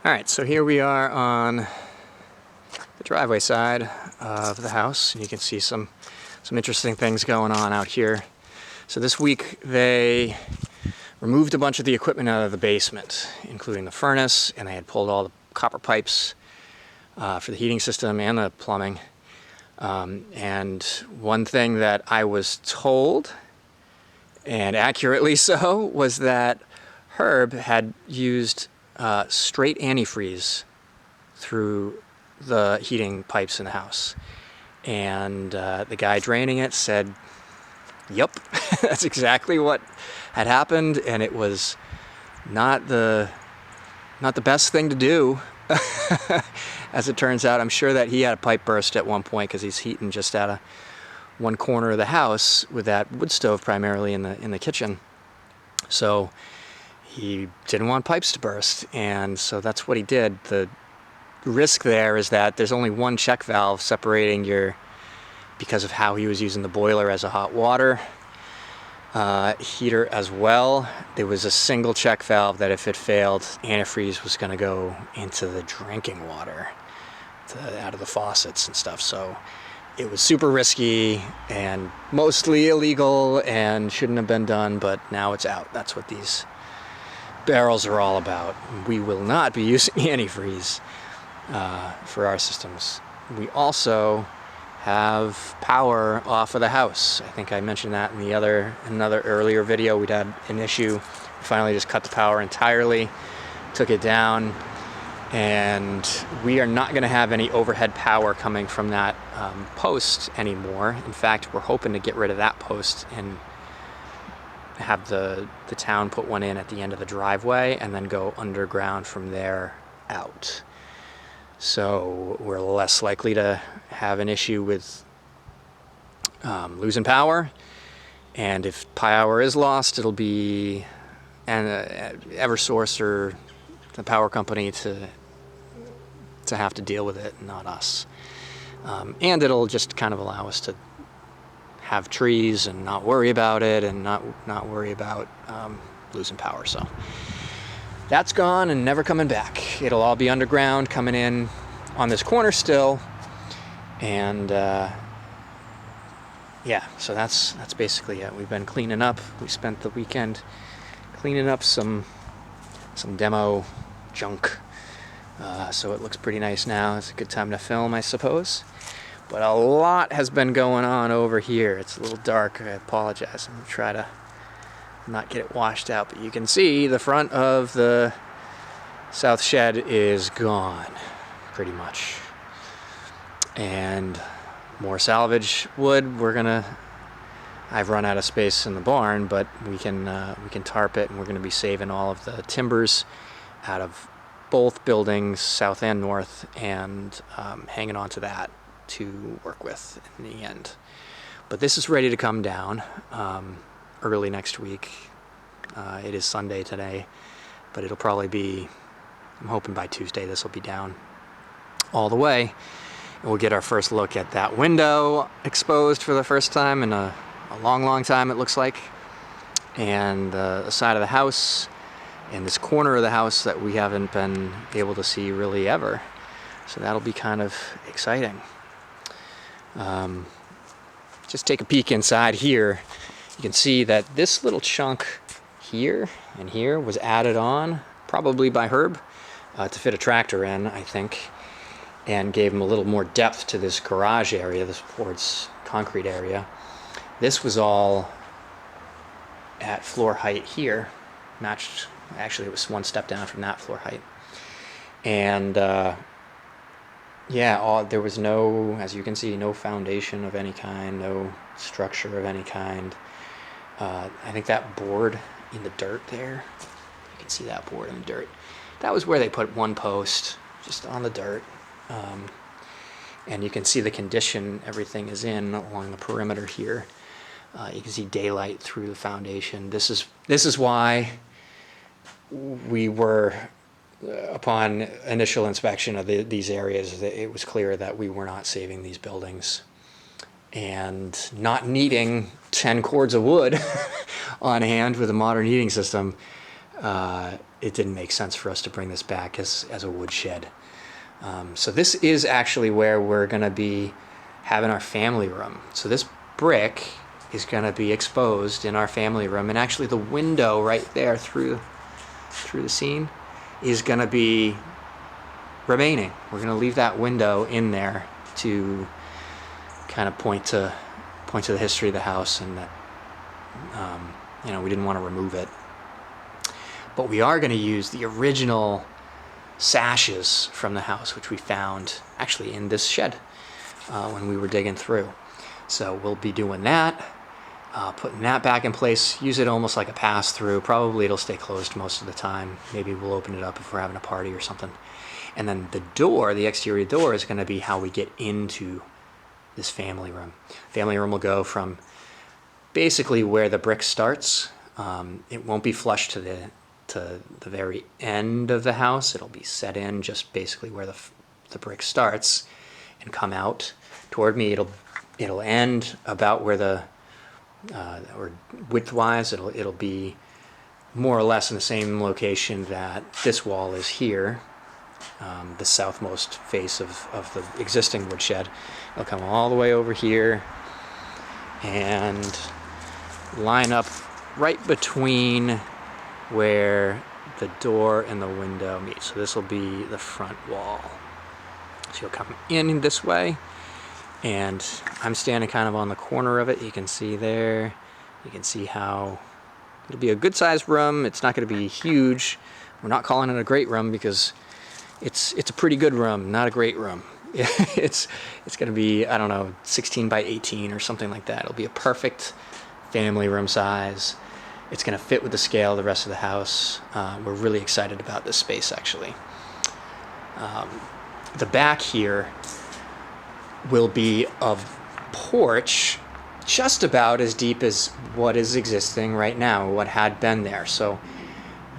Alright, so here we are on the driveway side of the house, and you can see some interesting things going on out here. So this week they removed a bunch of the equipment out of the basement, including the furnace, and they had pulled all the copper pipes for the heating system and the plumbing. And one thing that I was told, and accurately so, was that Herb had used straight antifreeze through the heating pipes in the house. And the guy draining it said, yep, that's exactly what had happened, and it was not the best thing to do. As it turns out, I'm sure that he had a pipe burst at one point because he's heating just out of one corner of the house with that wood stove primarily in the kitchen. So he didn't want pipes to burst, and so that's what he did. The risk there is that there's only one check valve separating because of how he was using the boiler as a hot water heater as well. There was a single check valve that if it failed, antifreeze was going to go into the drinking water, out of the faucets and stuff. So it was super risky and mostly illegal and shouldn't have been done, but now it's out. That's what these barrels are all about. We will not be using antifreeze for our systems. We also have power off of the house. I think I mentioned that in another earlier video. We'd had an issue. We finally just cut the power entirely, took it down, and we are not going to have any overhead power coming from that post anymore. In fact, we're hoping to get rid of that post and have the town put one in at the end of the driveway and then go underground from there out. So we're less likely to have an issue with losing power, and if power is lost, it'll be Eversource or the power company to have to deal with it, not us. And it'll just kind of allow us to have trees and not worry about it, and not worry about losing power. So that's gone and never coming back. It'll all be underground, coming in on this corner still, and yeah, so that's basically it. We've been cleaning up. We spent the weekend cleaning up some demo junk, so it looks pretty nice now. It's a good time to film, I suppose. But a lot has been going on over here. It's a little dark. I apologize. I'm going to try to not get it washed out, but you can see the front of the south shed is gone, pretty much. And more salvage wood. I've run out of space in the barn, but we can tarp it, and we're going to be saving all of the timbers out of both buildings, south and north, and hanging on to that to work with in the end. But this is ready to come down early next week. It is Sunday today, but it'll probably be, I'm hoping by Tuesday this will be down all the way, and we'll get our first look at that window exposed for the first time in a long time, it looks like, and the side of the house and this corner of the house that we haven't been able to see really ever. So that'll be kind of exciting. Just take a peek inside here. You can see that this little chunk here and here was added on, probably by Herb, to fit a tractor in, I think, and gave him a little more depth to this garage area, this quartz concrete area. This was all at floor height here, matched, actually it was one step down from that floor height. And yeah, there was no, as you can see, no foundation of any kind, no structure of any kind. I think that board in the dirt there, you can see that board in the dirt. That was where they put one post, just on the dirt. And you can see the condition everything is in along the perimeter here. You can see daylight through the foundation. This is why we were, upon initial inspection of these areas, it was clear that we were not saving these buildings, and not needing 10 cords of wood on hand with a modern heating system it didn't make sense for us to bring this back as a wood shed. So this is actually where we're going to be having our family room. So this brick is going to be exposed in our family room, and actually the window right there through the scene is going to be remaining. We're going to leave that window in there to kind of point to the history of the house, and that we didn't want to remove it. But we are going to use the original sashes from the house, which we found actually in this shed when we were digging through. So we'll be doing that, putting that back in place, use it almost like a pass-through. Probably it'll stay closed most of the time. Maybe we'll open it up if we're having a party or something. And then the door, the exterior door, is going to be how we get into this family room. Family room will go from basically where the brick starts. It won't be flush to the very end of the house. It'll be set in just basically where the brick starts and come out toward me. It'll end about where or width-wise, it'll be more or less in the same location that this wall is here, the southmost face of the existing woodshed. It'll come all the way over here and line up right between where the door and the window meet. So this will be the front wall. So you'll come in this way, and I'm standing kind of on the corner of it. You can see there. You can see how it'll be a good-sized room. It's not going to be huge. We're not calling it a great room because it's a pretty good room, not a great room. It's going to be, I don't know, 16 by 18 or something like that. It'll be a perfect family room size. It's going to fit with the scale of the rest of the house. We're really excited about this space, actually. The back here will be a porch just about as deep as what is existing right now, what had been there. So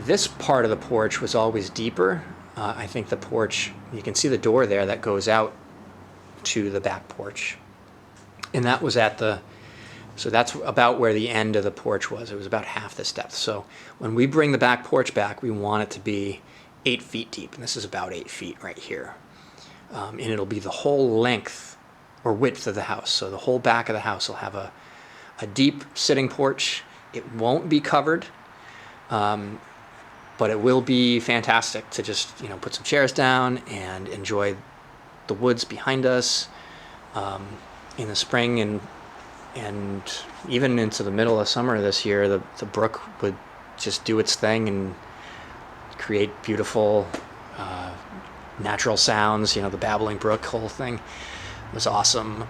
this part of the porch was always deeper. I think the porch, you can see the door there that goes out to the back porch. And that was so that's about where the end of the porch was. It was about half this depth. So when we bring the back porch back, we want it to be 8 feet deep. And this is about 8 feet right here. And it'll be the whole length or width of the house. So the whole back of the house will have a deep sitting porch. It won't be covered, but it will be fantastic to just, put some chairs down and enjoy the woods behind us in the spring, and even into the middle of summer this year. The brook would just do its thing and create beautiful natural sounds. The babbling brook, whole thing was awesome.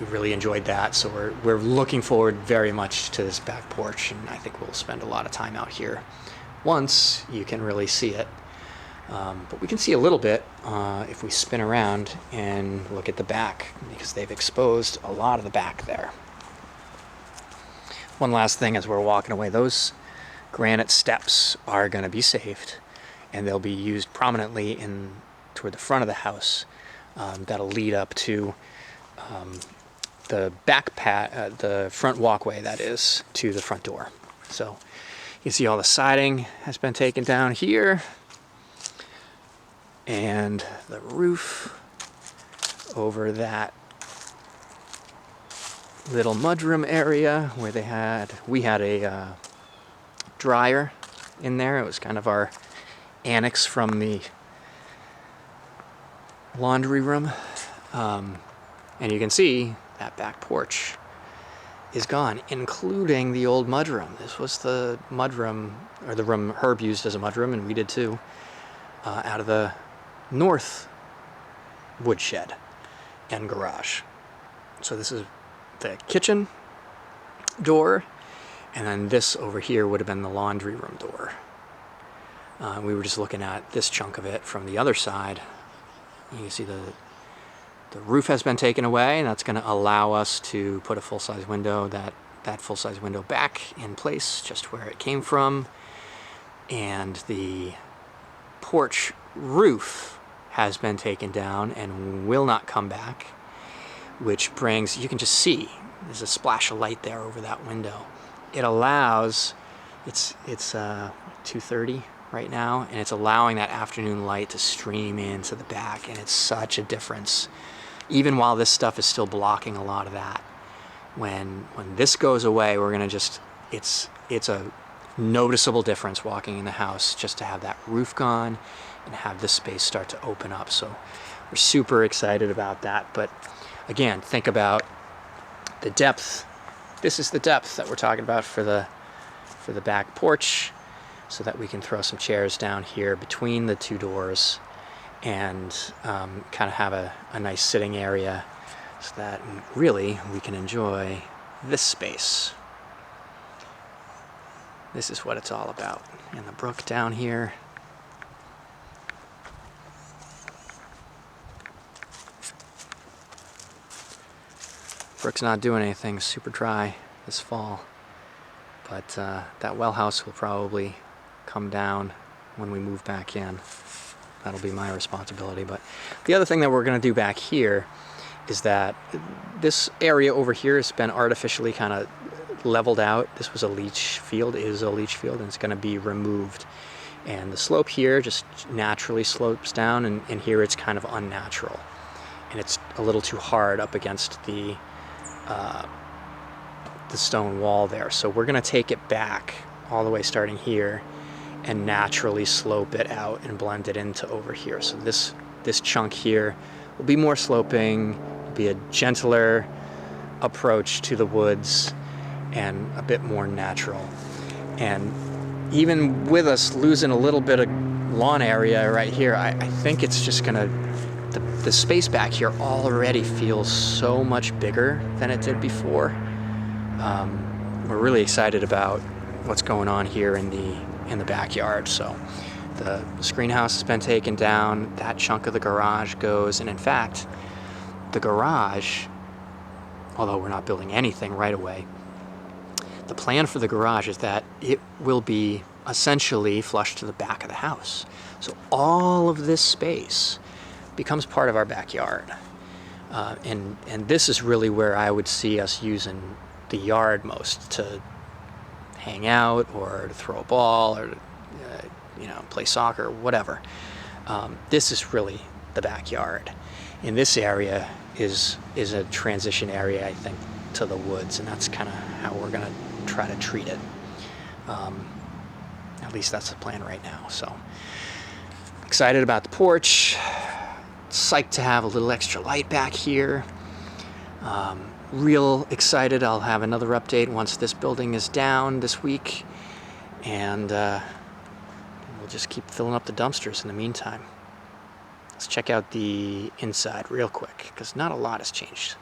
We really enjoyed that. So we're looking forward very much to this back porch, and I think we'll spend a lot of time out here once you can really see it. But we can see a little bit if we spin around and look at the back, because they've exposed a lot of the back there. One last thing as we're walking away, those granite steps are going to be saved, and they'll be used prominently toward the front of the house. That'll lead up to the the front walkway, that is, to the front door. So you can see all the siding has been taken down here, and the roof over that little mudroom area where we had a dryer in there. It was kind of our annex from the laundry room. And you can see that back porch is gone, including the old mudroom. This was the mudroom, or the room Herb used as a mudroom, and we did too, out of the north woodshed and garage. So this is the kitchen door, and then this over here would have been the laundry room door. We were just looking at this chunk of it from the other side. You can see the roof has been taken away, and that's going to allow us to put a full-size window, that full-size window back in place just where it came from. And the porch roof has been taken down and will not come back, which brings, you can just see, there's a splash of light there over that window. It allows, it's 2:30 right now, and it's allowing that afternoon light to stream into the back, and it's such a difference. Even while this stuff is still blocking a lot of that, when this goes away, we're gonna just, it's a noticeable difference walking in the house just to have that roof gone and have this space start to open up. So we're super excited about that. But again, think about the depth. This is the depth that we're talking about for the back porch, so that we can throw some chairs down here between the two doors and kind of have a nice sitting area, so that really we can enjoy this space. This is what it's all about. And the brook down here. Brook's not doing anything, super dry this fall. But that well house will probably come down when we move back in. That'll be my responsibility. But the other thing that we're going to do back here is that this area over here has been artificially kind of leveled out. This was a leach field, is a leach field, and it's going to be removed. And the slope here just naturally slopes down, and here it's kind of unnatural. And it's a little too hard up against the stone wall there. So we're going to take it back all the way starting here and naturally slope it out and blend it into over here. So this chunk here will be more sloping, be a gentler approach to the woods and a bit more natural. And even with us losing a little bit of lawn area right here, I think it's just gonna, the space back here already feels so much bigger than it did before. We're really excited about what's going on here in the backyard. So the screen house has been taken down, that chunk of the garage goes, and in fact, the garage, although we're not building anything right away, the plan for the garage is that it will be essentially flush to the back of the house. So all of this space becomes part of our backyard. And this is really where I would see us using the yard most, to hang out or to throw a ball or play soccer, whatever. This is really the backyard. And this area is a transition area, I think, to the woods, and that's kind of how we're gonna try to treat it. At least that's the plan right now. So excited about the porch, psyched to have a little extra light back here. Real excited. I'll have another update once this building is down this week, and we'll just keep filling up the dumpsters in the meantime. Let's check out the inside real quick, because not a lot has changed.